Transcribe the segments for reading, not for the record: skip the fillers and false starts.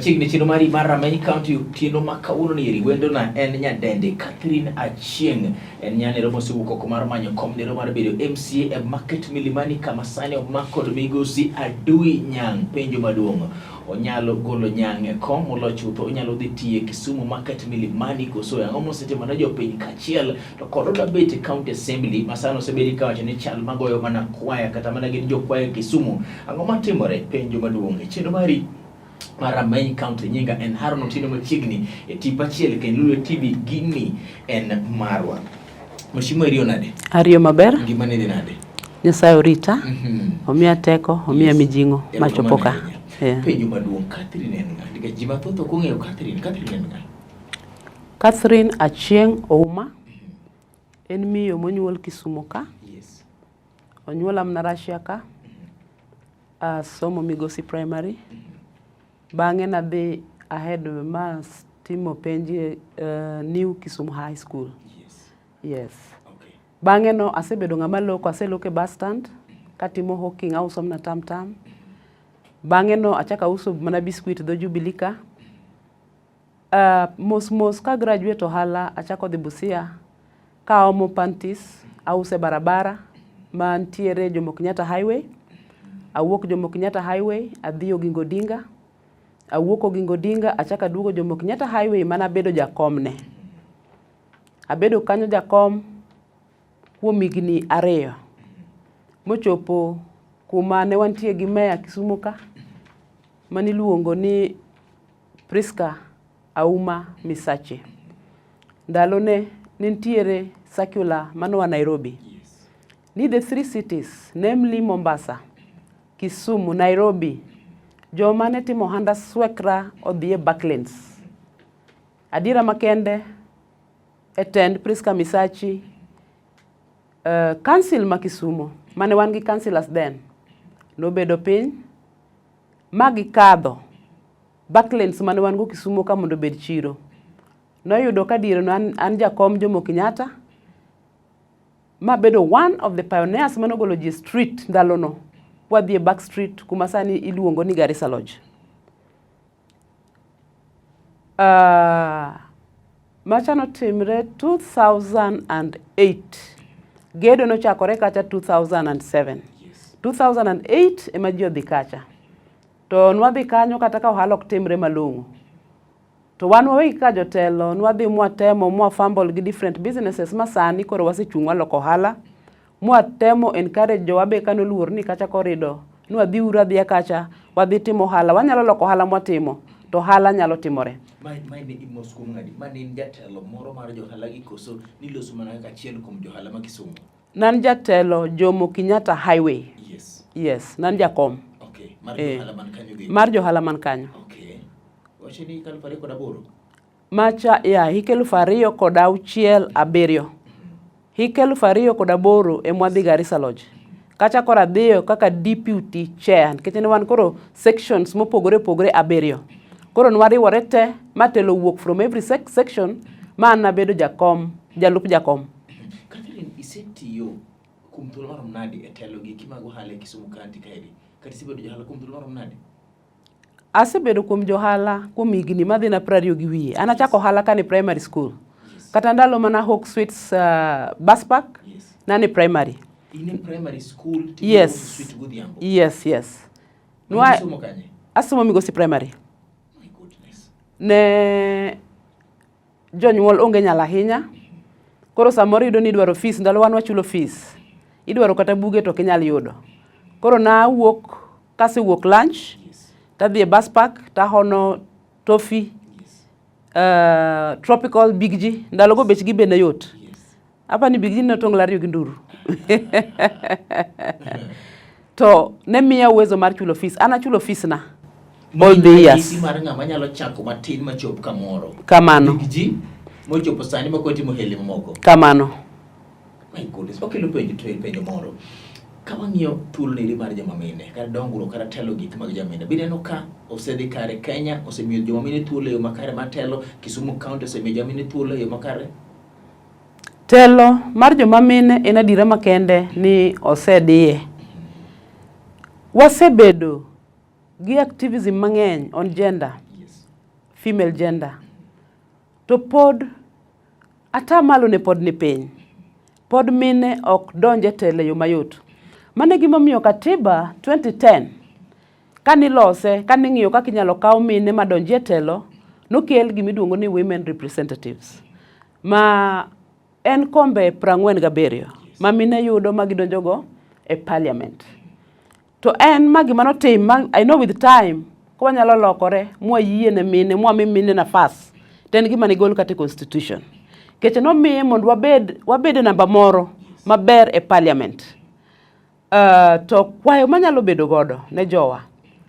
machiegni chino mari mar Rameny County tieno makawuono ni wendo na en nyadende Catherine Achieng en nyanero mosewuok oko mar manyo komnero mar bedo MCA e market Milimani kama sani omako migosi adui nyang penjo maduong' onyalo golo nyang e kom molo chutho onyalo dhi tiye Kisumu market Milimani koso ang'o mosetimo na jopiny kachiel to kod Odabete County Assembly masano osebedi kawacho ni chal magoyo mana kwaya kata mana gin jokwaya Kisumu ang'o matimore penjo maduong' e chino mari Rameny County nyinga en Haron Otieno machiegni e tipa chiel ken Lolwe TV gini en marwa Mheshimiwa Rio nade Ario maber gima ne nade Nyasaye orita omiya teko omiya mijingo machopoka penjo maduong' Catherine en ng'a nikech ji mathoth ok ong'eyo Catherine en ng'a Catherine Achieng Ouma en miyo monyuol Kisumu ka onyuola Mnarashia ka somo Migosi Primary bang'e nadhi ahead mas timo penji New Kisumu High School. Yes. Okay. Bang'e no asebedo ng'ama loko aseloke bus stand katimo hawking auso mna tam. Bang'e no achaka uso mana biscuit dho Jubilika. Mos ka graduate ohala achako dhi Busia ka omo panties ause barabara mantiere Jomo Kenyatta Highway. Awuok Jomo Kenyatta Highway adhi Oginga Odinga. Awuok Oginga Odinga achaka duogo Jomo Kenyatta Highway mana bedo jakomne. Abedo kanyo jakom kuom higni 2 mochopo kuma ne wantie gi meya Kisumu ka maniluongo ni Priska Auma Misache. Ndalone nintiere circular manwa Nairobi. Ni the 3 cities namely Mombasa, Kisumu, Nairobi joma ne timo handa swekra odhie backlands. Adira makende attend Priska Misachi council ma Kisumu mane wan gi councillors then nobedo piny magi kadho backlands mane wan go Kisumu ka mondo bed chiro noyudo ka diro an jakom Jomo Kenyatta ma bedo one of the pioneers manogolo ji street ndalono wadhie back street kuma sani iluongo ni Garissa Lodge. Machano timre 2008 gedo no chakore kacha 2007. 2008 ema ji odhi kacha to nwadhi kanyo kata ka ohala ok timre malong'o to wan wawegi ka jotelo nwadhi mwatemo mwafumble gi different businesses masani koro wasechung' waloko ohala mwatemo encourage jowabe kanoluor ni kacha korido nwadhi uradhia kacha wadhi timo ohala wanyalo loko ohala mwatimo to ohala nyalo timore. Mane imoskuom ng'adi mane in jatelo moro mar johala gi koso niloso mana kachiel kuom johala ma Kisumu. Nan jatelo Jomo Kenyatta Highway. Yes, nan jakom. Okay, mar johala man kanyo gi. Mar johala man kanyo. Okay. Wache ni 2008. Macha hik 2006 hik 2008 emwadhi Garissa Lodge. Kacha kora dhiyo kaka deputy chair nikech ne wan koro sections mopogore 7. Koro nwariwore te matelo wuok from every section man nabedo jakom jalup jakom. Catherine isetiyo kuom thuolo marom nade e telo gi kimago hale Kisumu County kaeri kati sibedo johala kuom thuolo marom nade? Asebedo kuom johala kuom higni madhi na 20 gi wiye. An achako ohala kane primary school. Kata ndalo mana Hawk Sweets bus park nane primary. In primary school Yes. Godhiambo. Yes. Nwa somo kanye? Asomo Migosi Primary. My goodness. Ne jonyuol onge nyala ahinya. Koro samoro yudo ni idwaro fees ndalo wan wachulo fees. Idwaro kata buge to kinyal yudo. Koro na wuok kasewuok lunch tadhi e bus park tahono toffee tropical Big G ndalo go bech gi bende yot. Hapa ni Big G no tong' 2 gi nduru. To ne miya uwezo mar chulo fees. Ana chulo fees na all the years. Isi mar ng'ama nyalo chako matin machop kamoro. Kamano. Big G mochopo sani makotimo heli moko. Kamano. My goodness. Okay, lo penjo moro. Kawang'iyo thuolo ni mar jamamine kata dongruok kata telo gik mag jamamine bineno ka osedhi kare Kenya osemiyo jamamine thuolo yo makare matelo Kisumu County osemiyo jamamine thuolo yo makare. Telo mar jomamine en adira makende ni osedhiye. Wasebedo gi activism mang'eny on gender. female gender. To pod atamalo ne pod ni piny. Pod mine ok donje tele yo mayot. Mane gima miyo katiba 2010 kanilose kaning'iyo kaka inyalo kaw mine madonje telo nokel gimiduongo ni women representatives. Ma en kombe 47 ma mine yudo magidonjogo e parliament. To en magima notim, I know with time, kwa nyalo lokore, mwa yie ne mine, mwa mine nafas. Ten gima nigol kate constitution. Keche no miye mondo wabed namba moro maber e parliament. To kwayo manyalo bedo godo ne jowa.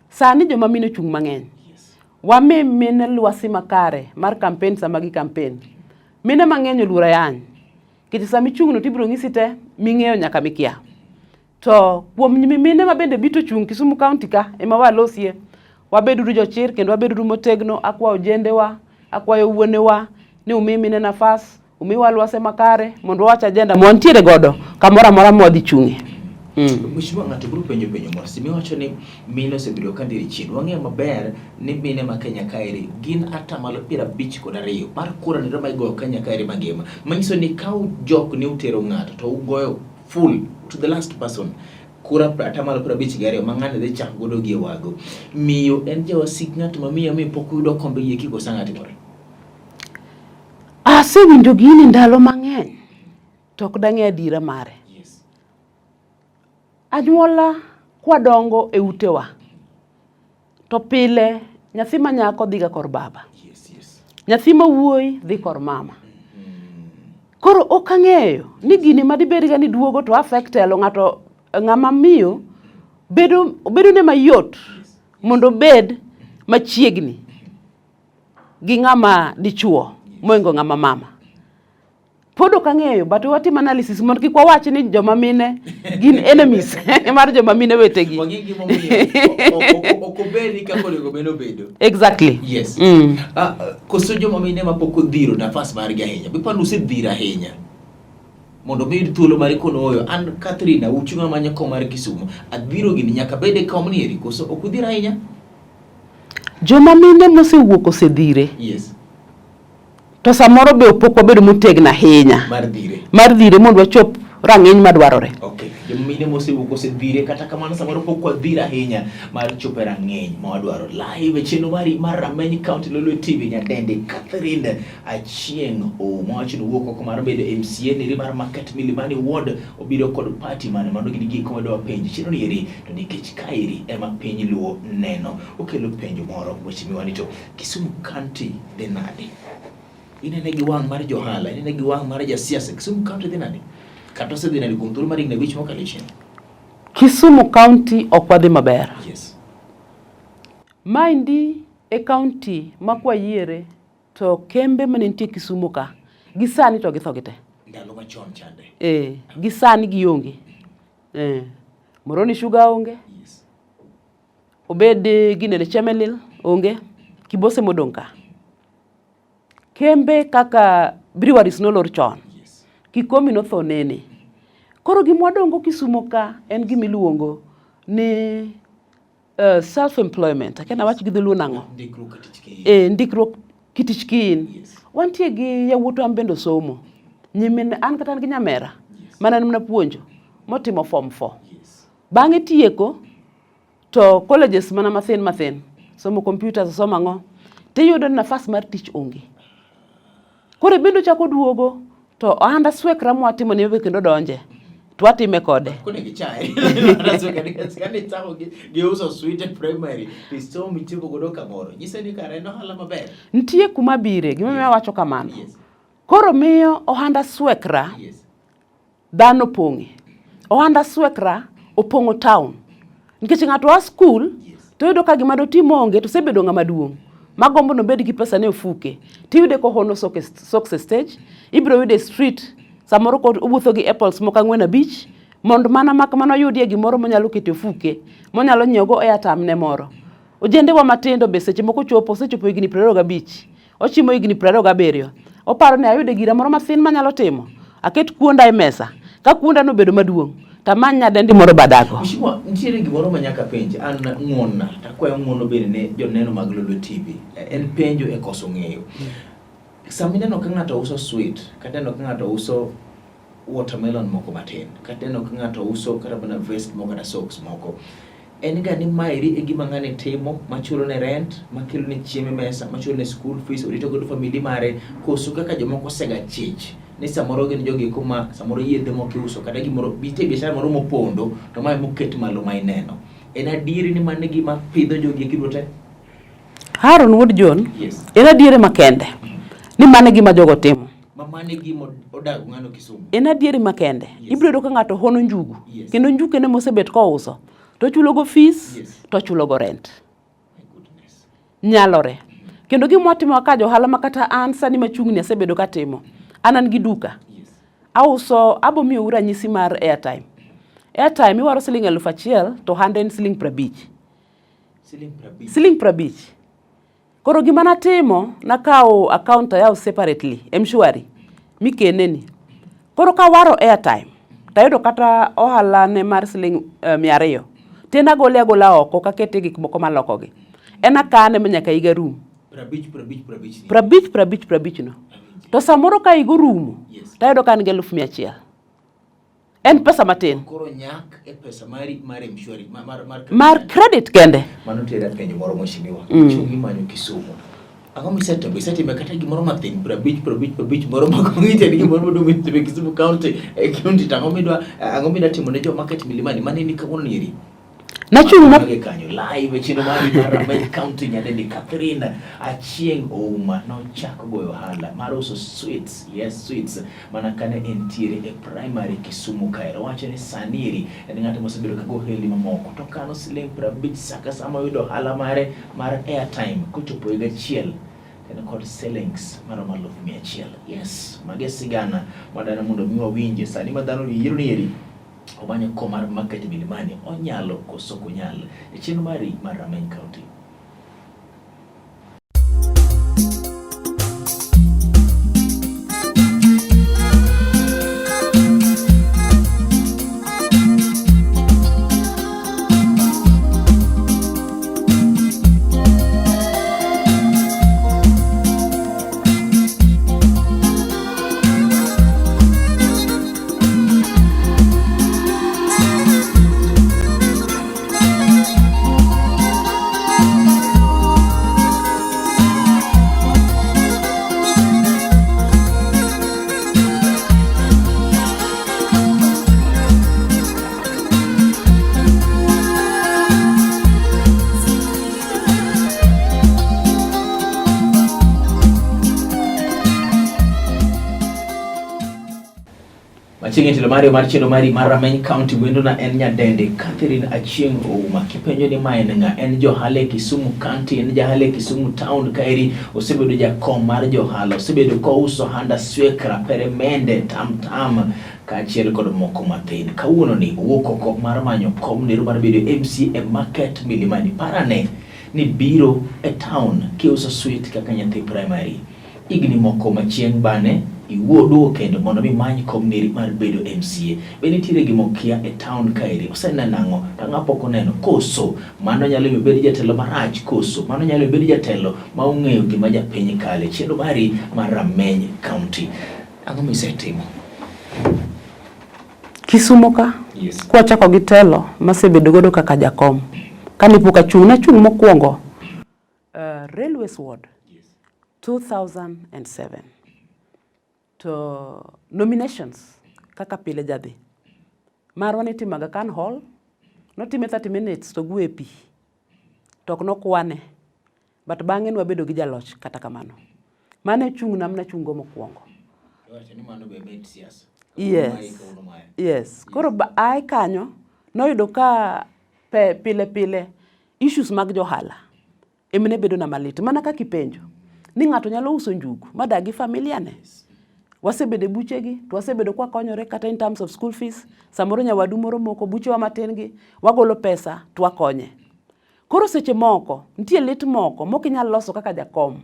Sani joma mine chung mang'eny. Wami mine lwasi makare mar campaign sama gi campaign. Mine mang'eny oluora yany. Keche sami chung no tibiro ng'isi te ming'eyo nyaka mikia. To kuom mine mabende bito chung Kisumu County ka ema walosie. Wabedo jochir kendo wabedo motegno, akwayo jendewa, akwayo wuonewa ni umi mine nafas, umi walwase makare mondo wacha agenda mwantiere godo kamora mora modhi chungi. Mheshimiwa ng'ato biro penjo moro. Simi wacho ni mine osebiro kandiri chien. Wang'eyo maber ni mine ma Kenya kaeri gin atamalo 52 mar kura ni roma igoyo Kenya kaeri mangima. Manyiso ni kaw jok ni utero ng'ato to ugoyo full to the last person. Kura atamalo 52 mang'ane dhi chak godo gi wago. Miyo en jawasik ng'at mamiyo mi pok yudo kombe yie kiko sang'ati more. Asewinjo gini ndalo mang'eny. Tok dang'e adira mare. Anyuola kwadongo e utewa. To pile nyathi ma nyako dhiga kor baba. Nyathi ma wuoyi dhi kor mama. Koro ok ang'eyo ni gini madibediga ni duogo to affect elo ng'ama miyo bedo ne mayot mondo bed machiegni gi ng'ama dichuo moingo ng'ama mama. Pod ok ang'eyo, but watim analysis mondo kik wawach ni joma mine gin enemies mar joma mine wetegi. Okobedi kako lego beno bedo. Exactly. Yes. Koso joma mine mapoko dhiro nafas margi ahinya. Bipano usedhira ahinya. Mondo bed thuolo mar kono oyo an Catherine uchunga manya ko mar Kisumu. Adhiro gini nyaka bede komnieri koso okudhira ahinya. Joma mine mosewuok osedhire. Yes. To samoro be opoko bedo motegna ahinya. Mar dhire mondo wachop rang'iny madwarore. Okay. Jomine mosewuok osedhire kata kamano samoro pok wadhira ahinya mar chopo rang'iny mawadwaro. Live cheno mari mar Rameny County Lolwe TV nyadende Catherine Achieng mwacho wuok oko mar bedo MCA ni mar Market Milimani Ward obiro kod party mane mano gini gik komedo penjo cheno ni eri to nikech kairi ema piny luo neno okelo penjo moro mheshimiwa ni to Kisumu County de nade. Inene gi wang mar johala, inene gi wang mar jasiasa. Kisumu County dhi nade? Kata osedhi nade kuom thuolo mar higni 5 mokalo. Kisumu County ok wadhi maber. Yes. Maendi e county makwayiere to kembe manentie Kisumu ka gisani to githo gite. Ndalo machon chande. Gisani gionge. Moroni Sugar onge. Yes. Obed ginene Chemelil onge. Kibose modonka. Kembe kaka breweries nolor chon. Yes. Kikomi no tho nene. Koro gimwadongo Kisumu ka en gimiluongo ni self-employment. Akena wach gi dholuo nang'o? Ndikruok kitich kin. Yes. Wantie gi yawuoto ambendo somo. Nyimine an kata gi nyamera. Yes. Mana nimna puonjo. Motimo form 4. Yes. Bang'e tieko to colleges mana mathin. Somo computers somo ang'o. Tiyudo nafas mar tich onge. Kore bendo chako duogo to ohanda swekra mwatimo ni webe kendo donje. Twatime kode. Kone gichai. Skani tako gi uso sweet primary. Pisto mitiko godo kamoro. Nyise ni kare no hala maber. Ntie kuma bire. Gima wacho kamano. Yes. Koro miyo ohanda swekra. Yes. Dhano ponge. Ohanda swekra opongo town. Nikech ng'ato wa school. Yes. To yudo ka gima do timo onge to sebedo ng'ama duong'. Magombo no bedi gi pesa ne ofuke. Tiyude ko hono success stage. Ibro yude street. Samoro ko uwuotho gi apples moka ng'wena beach. Mondo mana makamano yudie gimoro monyalo kete ofuke. Monyalo nyiogo airtime ne moro. Ojende wa matindo be seche moko chopo higni 25. Ochimo higni 27. Oparo ni ayude gira moro mathin manyalo timo. Aket kuonda e mesa. Ka kuonda no bedo maduong'. tamany nyadendi moro badago. Mheshimiwa, nitiere gimoro manyaka penje an ng'wonna takwayo ng'wono bende ne joneno mag Lolwe TV. En penjo e koso ng'eyo. Samineno ka ng'ato uso sweet, kata neno ka ng'ato uso watermelon moko matin, kata neno ka ng'ato uso kata bana vest moko kata socks moko. En ga ni mairi e gima ng'ane timo, machulo ne rent, makelo ne chiemo mesa, machulo ne school fees, orito godo family mare, koso kaka jomoko sega chich. Ni samoro gin jogi kuma samoro yedhe moko iuso kata gimoro bite biashara moro mopondo to mae moket malo ma ineno. En adieri ni mane gima pidho jogi kidote? Haron Wood John. Yes. En adieri makende. Ni mane gima jogo timo. Mane gima odago ng'ano Kisumu. En adieri makende. Yes. Ibiro do ka ng'ato hono njugu. Yes. Kendo njugu ne mosebet ko uso. To chulo go fees, yes. To chulo go rent. My goodness. Nyalore. Kendo gima watimo ka johala makata an sani machung'ni asebedo ka timo. Anan gi duka. Yes. Auso abo miyo ura nyisi mar airtime. Airtime iwaro siling 1,000 to handen siling 50. Siling 50. Koro gima natimo nakao account yao separately, mshwari. Mikeneni. Koro ka waro airtime. Tayudo kata ohala ne mar siling 200. Tena gole agola oko kakete gik moko maloko gi. Ena kane manyaka iga room. 50 no. To samoro ka igo rumo, tayudo kan 1,100. En pesa matin. Koro nyak e pesa mari mshwari mar credit kende. Mano tera penjo moro Mheshimiwa. Chungi Manyo Kisumu. Ang'o miseto bisetime kata gimoro matin 50 moro makong'ite ni gimoro modumitime Kisumu County ang'o midwa timo ne jo market milimani mane ni kawuono yeri. Nachung' na kanyo live chino mari Rameny County nyadendi Catherine Achieng' Ouma no chako goyo hala mar uso sweets. Yes, sweets mana kane entiere e primary Kisumu kae. Wacho ni saniri en ng'ato mosebiro kago heli mamoko to kano siling 50 saka sama yudo hala mare mar airtime kochopo higa achiel en kod sellings mar 100,000. Yes, mage sigana madana mondo miwa winje sani madano yiero ni yeri omanyo komar market milimani onyalo koso kunyal e chino mari mar Rameny County. Machingi tilo mari mar chino mari mar Rameny County wendo na en nyadendi Catherine Achieng' Ouma. Kipenjo ni maen nga en johale Kisumu County, en johale Kisumu Town kairi, osebedo jakom mar johala, osebedo ko uso handa swekra, peremende, tam kachiel kod moko mathin. Kawuono ni wuok oko mar manyo kom nero mar bedo MCA market milimani. Parane ni biro e town kiuso sweet kaka nyathi primary. Igni moko machieng' bane iwuodo kendo mondo mi many komniri mar bedo MCA. Bende tire gimokia e town kairi. Osenenang'o tang'apoko neno koso mano nyalo bedo jatelo marach koso mano nyalo bedo jatelo ma ong'eyo gima japiny kale chendo mari mar Rameny County. Ang'o misetimo? Kisumu ka. Yes. Kwa chako gitelo masebedo godo kaka jakom. Kanipuka chung mokwongo Railways Ward. Yes. 2007 to nominations kaka pile jadhi marwa ni timaga kan hall notime 30 minutes to guepi tok nokwane but bang'e wabedo gi jaloch kata kamano mane chung namna chungo mokwongo. Wacho ni mano be bet siasa. Yes. Koro ai kanyo noyudo ka pile issues mag johala emne bedo na malit mana ka kipenjo ni ng'ato nyalo uso njugu madagi familia ne. Wasebedo buchegi, to wasebedo kwa konyore kata in terms of school fees, samoro nyawadu moro moko buche wa matengi, wagolo pesa, to wakonye. Koro seche moko, ntie lit moko, moki nyalo loso kaka jakom.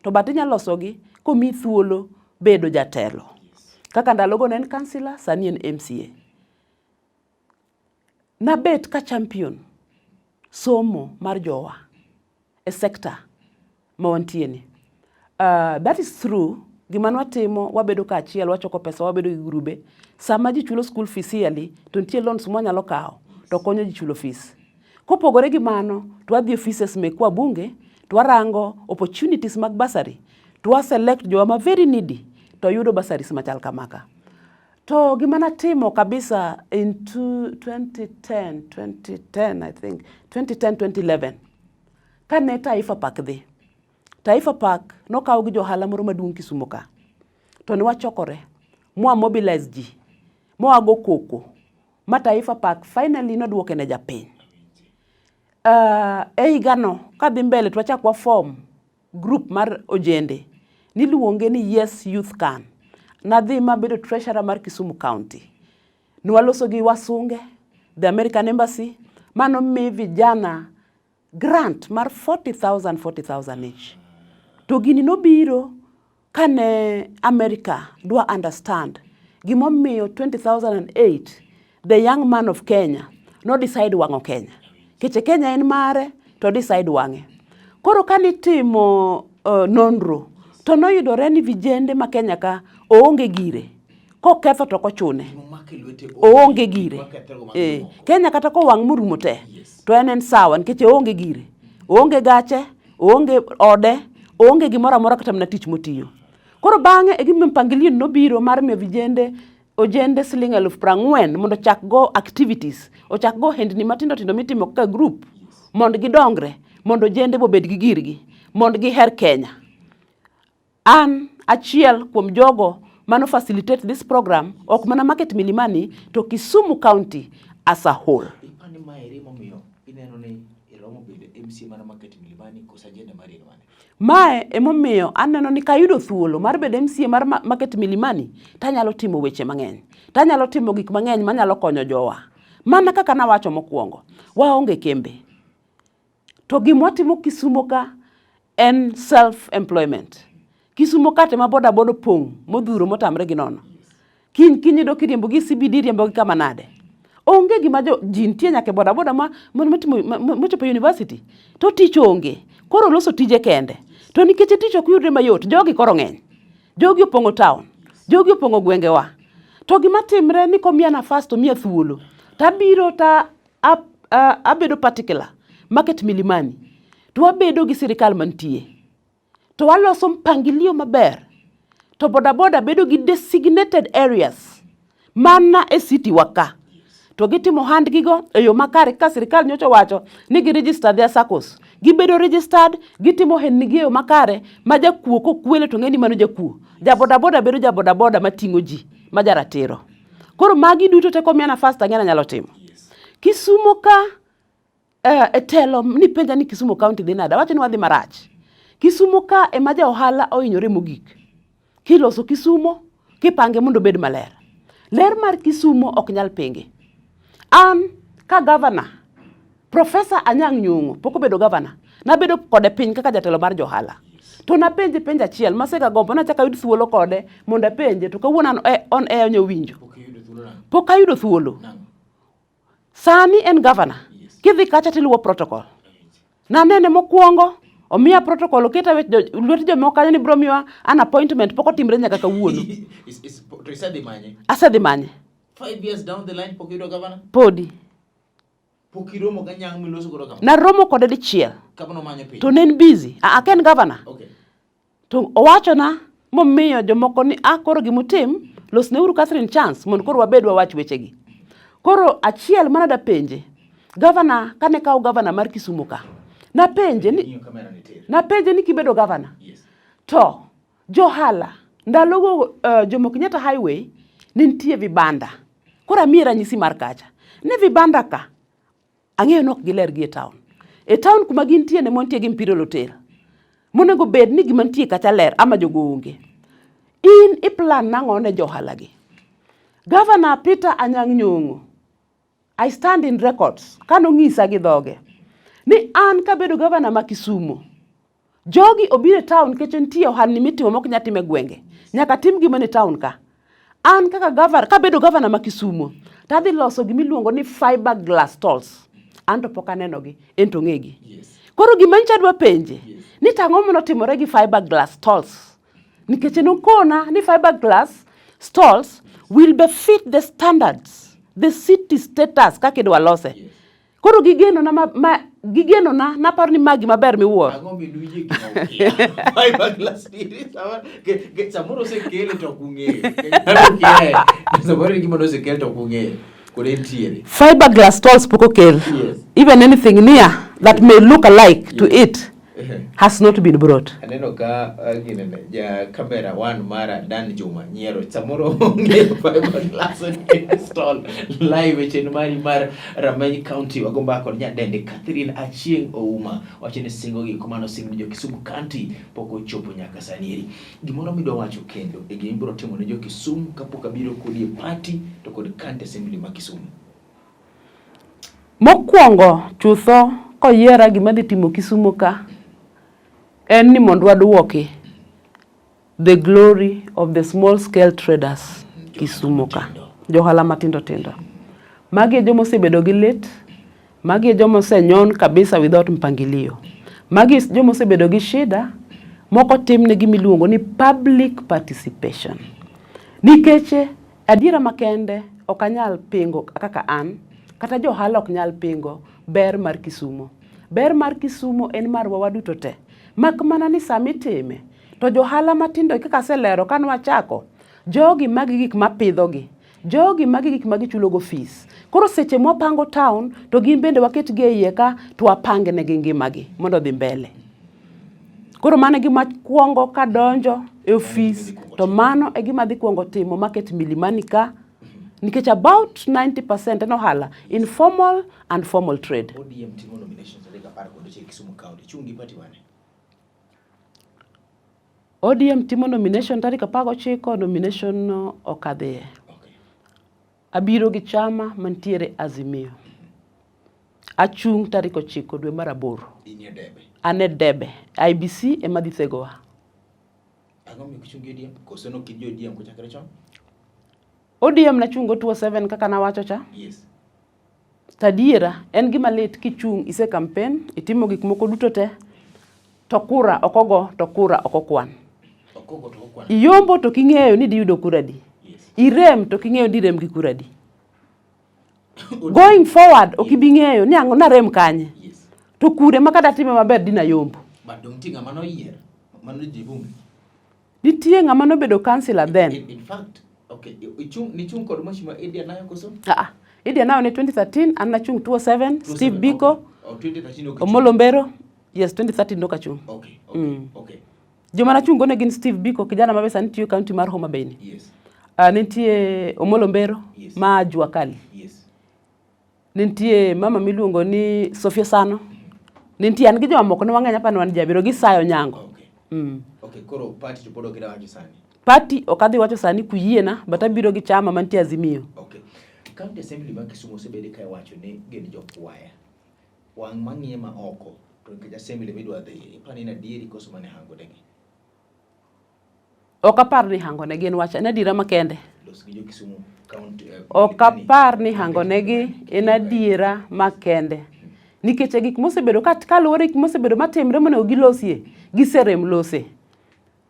To bati nyalo loso gi, komi thuolo bedo jatelo. Kaka ndalogo en kansila, sani en MCA. nabet ka champion somo mar jowa e sector ma wantie ni. That is through gima nwatimo wabedo ka achiel, wachoko pesa, wabedo gi grube. Sama ji chulo school fees yearly, to nitie loans mwanyalo kao to konyo ji chulo fees. Kopogore gi mano, to wadhi offices mekwa bunge, to warango opportunities mag bursary, to wa select jowa ma very needy, to yudo bursaries machal kamaka. To gima natimo kabisa in 2010 I think, 2010-2011, kane Taifa Park dhi. Taifa Park nokaw gi johala moro maduong' Kisumu ka. To ne wachokore, mwa mobilize ji, mwa go koko. Ma Taifa Park finally noduoke ne japiny. Higano kadhi mbele twachakwa form group mar ojende niluonge ni Yes Youth Can. Nadhi mabedo treasurer mar Kisumu County. Nwaloso gi wasunge, the American Embassy, mano mi vijana grant mar 40,000 each. To gini nobiro kane America dwa understand gimomiyo 2008 the young man of Kenya no decide wango Kenya. Keche Kenya en mare to decide wange. Koro kanitimo nonro to noyudore ni vijende ma Kenya ka oonge gire. Koketho to kochune. Oonge gire. Kenya kata ko wang murumo te. To en sawa nikech oonge gire. Oonge gache, oonge ode, oonge gimoro amora kata mna tich motiyo. Koro bange e gima mpangilio nobiro mar miyo vijende ojende siling 40,000 mondo chak go activities, o chak go hendni matindo tindo mitimo ka group, mondo gidongre, mondo jende bobed gi girgi, mondo giher Kenya. An achiel kuom jogo mano facilitate this program, ok mana Market Milimani, to Kisumu County as a whole. Ipani maere momiyo ineno ni iromo bedo MCA mana Market Milimani kosa jende mari mane. Mae emomiyo aneno ni kayudo thuolo mar bedo MCA mar Market Milimani, tanyalo timo weche mang'eny. Tanyalo timo gik mang'eny manyalo konyo jowa. Mana kaka nawacho mokwongo, waonge kembe. To gimwatimo Kisumu ka en self-employment. Kisumu ka tema boda pong' modhuro motamre gi nono. Kinyi do kiriembo gi CBD riembo gi kama nade. Onge gima ji nitie nyake boda mochopo university. To tich onge. Koro loso tije kende. To nikech tich ok yudre mayot, jogi koro ng'eny. Jogi opongo town. Jogi opongo gwengewa. To gima timre ni komiya nafas to miya thuolo. Tabiro ta abedo particular Market Milimani. To abedo gi sirikal mantie. To waloso mpangilio maber. To boda bedo gi designated areas. Mana e city waka. To gitimo handgigo e yo makare ka sirikal nyocho wacho ni gi register their SACCOs. Gibedo registered, gitimo hendgi e yo makare, ma jakuo kokwele to ng'eni mano jakuo. Boda bedo boda mating'o ji, ma jaratiro. Koro magi duto te komiya nafas tang'ena nyalo timo. Kisumu ka telo ni penja ni Kisumu County dhi nada, wacho ni wadhi marach. Kisumu ka ema ja ohala ohinyore mogik. Kiloso Kisumu, kipange mondo bed maler. Ler mar Kisumu ok nyal penge. An ka governor, Professor Anyang' Nyong'o, poko bedo governor, nabedo kode piny kaka jatelo mar johala. To napenje penja achiel, masega gombo nachaka yud thuolo kode, mondo penje to kawuono on air onyo winjo. Pok ayudo thuolo. Sani en governor. Kidhi kacha tiluwo protocol. Nanene mokwongo, omiya protocol oketa lwet jomoko kanyo ni bro miwa an appointment pok otimre nyaka kawuono. Asedhi manye. 5 years down the line pokido governor? Podi. Pokiromo ganyang miloso koro governor? Na romo kode dichiel. Kabano manyo piny? To nen busy. Aken governor. Okay. To owacho na momiyo jomoko ni koro gimutim los ne uru Catherine chance mondo koro wabed wawach wechegi. Koro achiel mana da penje. Governor kane kawo governor mar Kisumu ka. Na penje ni kibedo governor. Yes. To johala ndalogo Jomo Kenyatta Highway nintie vibanda. Kora mira nyisi mar kacha. Ne vibanda ka. Ang'eyo nok giler gi e town. E town kuma gintie ne montie gi Imperial Hotel. Monego bed ni gimantie kacha ler ama jogo onge. In iplan nang'o ne johala gi. Governor Peter Anyang' Nyong'o, I stand in records kano ng'isa gi dhoge ni an kabedo governor ma Kisumu. Jogi obire town keche nitie ohalni mitimo mok nyatime gwenge. Nyaka tim gima ne town ka. An kaka governor, kabedo governor ma Kisumu, tadhi loso gimiluongo ni fiberglass stalls. Anto pok anenogi, ento ng'egi. Yes. Koro gima ncha dwa penje, ni tang'o mono timore gi fiberglass stalls. Nikech nokona ni fiberglass stalls will befit the standards, the city status kaka idwa lose. Yes. Koro gigeno na naparo ni magi maber miwuoro. Ang'o miduje gima fiberglass diri samoro sekele to kung'eyo. Samoro gima nosekele to kung'eyo. Fiberglass stalls poko kel. Yes. Even anything near that may look alike to it has not been brought. Aneno ka ja camera one mara Dan Juma Nyero samoro nge fiberglass stall live chen mari mar Rameny County wagomba kod nyadende Catherine Achieng Ouma wachene singo gi komano singo jo Kisumu County poko chopo nyaka sanieri. Gimoro midwa wacho kendo e gima biro timo ne jo Kisumu kapok abiro kodi e party to kod County Assembly ma Kisumu. Mokwongo chutho koyiera gima dhi timo Kisumu ka en ni mondo waduoki the glory of the small scale traders Kisumu ka. Johala matindo tindo. Magi jomo sebedo gi lit, magi jomo senyon kabisa without mpangilio. Magi jomo sebedo gi shida, moko timne gimiluongo ni public participation. Nikeche adiera makende okanyal pingo kaka an, kata johala ok nyal pingo ber mar Kisumu. Ber mar Kisumu en marwa waduto te. Mak mana ni sami time. To johala matindo kaka selero kanwa chako. Jogi magi gik mapidhogi. Jogi magi gik magi chulogo fees. Koro seche mwapango town to gin bende waket gi iye ka to wapange ne ngimagi mondo dhi mbele. Koro mano gima kuongo ka donjo e office to mano e gima dhi kuongo timo market Milimani ka. Nikech about 90% en ohala informal and formal trade. ODM timo nominations adeka par kod Kisumu County. Chungi party wane? ODM timo nomination tarik 19 nomination no okadhie. Okay. Abiro gi chama mantiere Azimio. Achung tarik 9 dwe mar 8. Inie debe. Ane debe. IBC ema dhi thegowa. Ang'o miyo kichungi ODM? Koso no kidhi ODM kuchakre chon? ODM na chungo 27 kaka na wacho cha? Yes. Tadiera en gima lit kichung ise campaign, itimo gik moko duto te. To kura okogo, to kura okokwan. Okogo to okwan. Iyombo to king'eyo ni diyudo kura di. Yes. Irem to king'eyo ni rem gi kura di. Going forward okibing'eyo ni ang'o na rem kanye. Yes. To kure makada time maber dina yombo. But don't think amano yier. Mano jibungi. Nitie ng'ama nobedo councillor then. In fact, okay, nichung kod mashima Edia nayo koso? Edia nayo ne 2013, anna chung 2007, Steve Biko, okay. 2013 okay. Omolo Mbero. Yes, 2013 ndoka chung. Okay, okay, okay. Joma na chung gone gin Steve Biko, kijana mabesa nitiyo county mar Homa Bay. Yes. Nitie Omolo Mbero, yes. ma Jua Kali. Yes. Nitie mama miluongo ni Sofia Sano. Nitie an gi joma moko ne wang'enya pa ne wan jabiro gi Sayo Nyango. Okay. Okay, koro party to podo kida wacho sani. Party okadhi wacho sani kuyiena, but abiro gi chama mantie Azimio. Okay. County Assembly ma Kisumu sebede kai wacho ni gin jokwaya. Wang mang'iye ma oko to nikech assembly midwa dhi ipani na dieri koso mane hango degi. Okapar ni hango ne gin wacha na dira makende. Los gi jo Kisumu County. Okapar ni hango ne gi en adiera makende. Nikech gik mosebedo kaluwore gik mosebedo matimre monego gilosie giserem lose.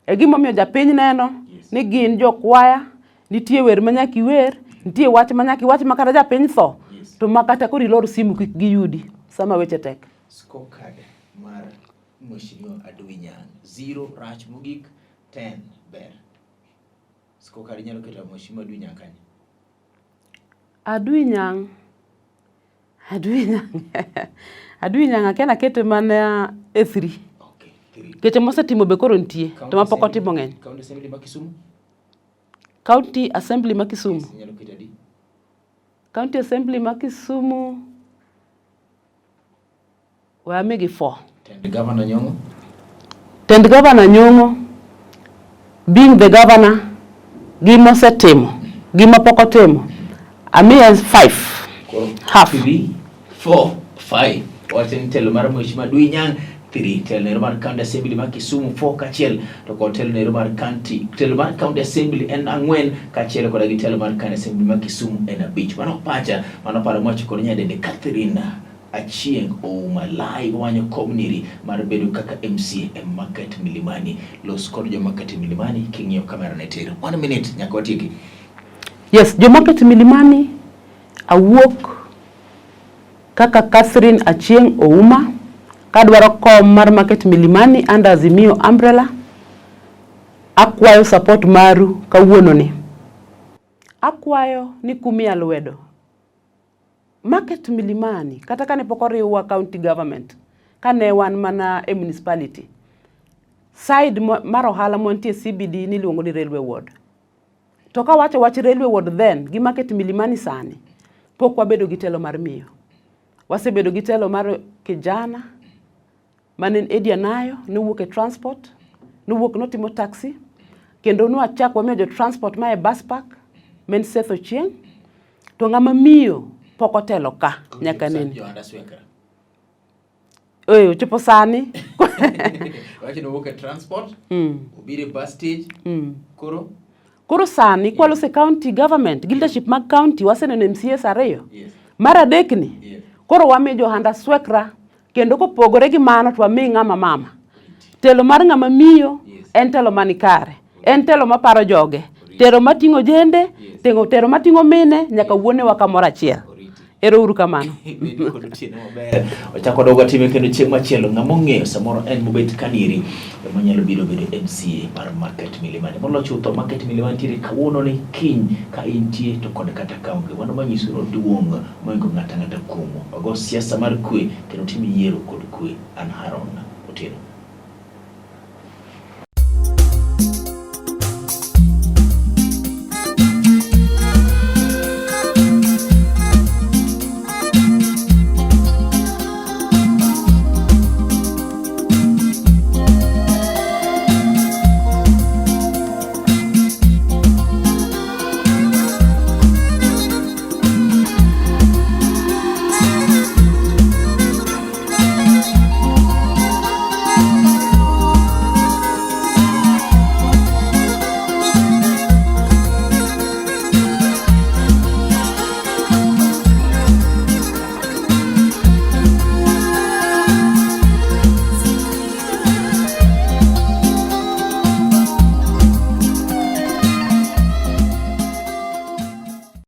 E gimomiyo japiny neno ni gin jokwaya, nitie wer manyaki wer, nitie wach manyaki wach makata japiny tho, to makata kori lor simu kik giyudi sama weche tek. Scorecard mar Mheshimiwa Adui Nyang' 0 rach mogik 10 ber. Scorecard nyalo keto Mheshimiwa Adui Nyang' kanye? Adui Nyang' akena kete mana e 3. Okay, 3. Keche mosetimo be koro nitie, to mapok otimo ng'eny. County Assembly ma Kisumu? County Assembly ma Kisumu. Yes, nyalo keto adi? County Assembly ma Kisumu wamegi 4. Tend Governor Nyong'o? Tend Governor Nyong'o, being the governor, gima osetimo, gima pok otimo, amiye 5. Half. 3, 4, 5. Wachen telo mar Mheshimiwa Adui Nyang' 3 telo nero mar county assembly ma Kisumu 4 kachiel to kod telo nero mar county assembly en 4 kachiel kod gi telo mar county assembly ma Kisumu en 5 mano pacha mano paro moch kod nyadende Catherine Achieng Ouma live wanyo community mar bedo kaka MCA market Milimani los kod jo market Milimani king'io kamera ne tero 1 minute nyaka watiki. Yes, jo market Milimani awuok kaka Catherine Achieng Ouma kadwaro kom mar market Milimani under Azimio umbrella. Akwayo support maru kawuono ni. Akwayo ni kumia lwedo market Milimani kata kane pokoriwa county government kane wan mana e municipality side mar ohala montie CBD niluongo ni railway ward. To ka wacho wach railway ward then gi market Milimani sani pok wabedo gi telo mar miyo. Wasebedo gi telo mar kijana manen Edia Nayo nuwuok e transport nuwuok notimo taxi kendo nwachak wamiyo jo transport ma e bus park men Seth Ochieng to ng'ama miyo poko telo ka nyaka nini. Oyo chopo sani wacho nuwuok e transport ubire bus stage koro sani kwalo se county government leadership mag county waseneno MCA ariyo mara dekni koro wamiyo johanda swekra kendo kopogore gi mano to wami ng'ama mama telo mar ng'ama miyo en telo manikare en telo maparo joge tero matingo jende tero matingo mine nyaka wuone wa kamora achiel. Ero uru kamano. Ochako dogo time kendo chieng' machielo ng'amo ng'eyo samoro en mobet kaniri manyalo bedo MCA mar market Milimani. Molo chutho market Milimani tire kawuono ni kiny ka intie to kod kata kaunti. Wano manyiso ro duong' moingo ng'ata kuomo. Ogo siasa mar kwe kendo timi yiero kod kwe an Haron Otieno.